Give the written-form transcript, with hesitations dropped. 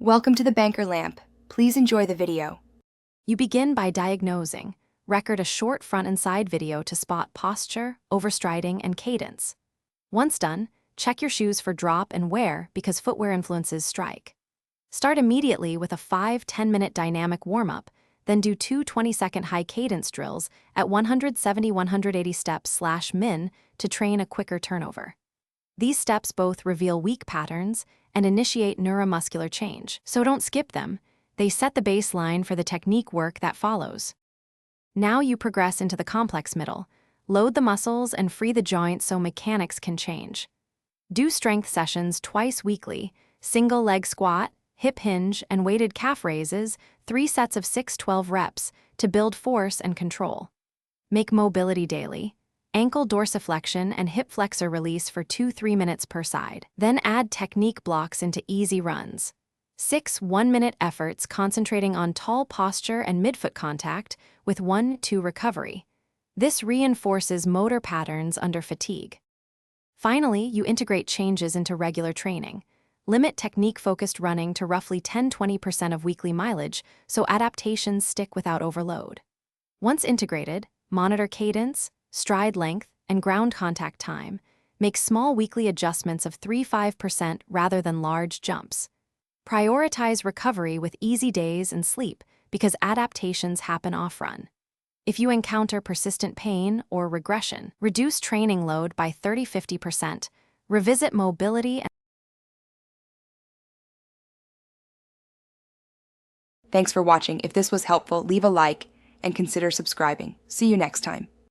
Welcome to the Banker Lamp. Please enjoy the video. You begin by diagnosing. Record a short front and side video to spot posture, overstriding, and cadence. Once done, check your shoes for drop and wear because footwear influences strike. Start immediately with a 5-10-minute dynamic warm-up, then do two 20-second high-cadence drills at 170-180 steps/min to train a quicker turnover. These steps both reveal weak patterns and initiate neuromuscular change, so don't skip them. They set the baseline for the technique work that follows. Now you progress into the complex middle. Load the muscles and free the joints so mechanics can change. Do strength sessions twice weekly, single leg squat, hip hinge, and weighted calf raises, 3 sets of 6-12 reps to build force and control. Make mobility daily. Ankle dorsiflexion and hip flexor release for 2-3 minutes per side. Then add technique blocks into easy runs. 6 1-minute efforts concentrating on tall posture and midfoot contact with 1-2 recovery. This reinforces motor patterns under fatigue. Finally, you integrate changes into regular training. Limit technique-focused running to roughly 10-20% of weekly mileage so adaptations stick without overload. Once integrated, monitor cadence, stride length, and ground contact time. Make small weekly adjustments of 3-5% rather than large jumps. Prioritize recovery with easy days and sleep because adaptations happen off-run. If you encounter persistent pain or regression, reduce training load by 30-50%. Revisit mobility and Thanks for watching. If this was helpful, leave a like and consider subscribing. See you next time.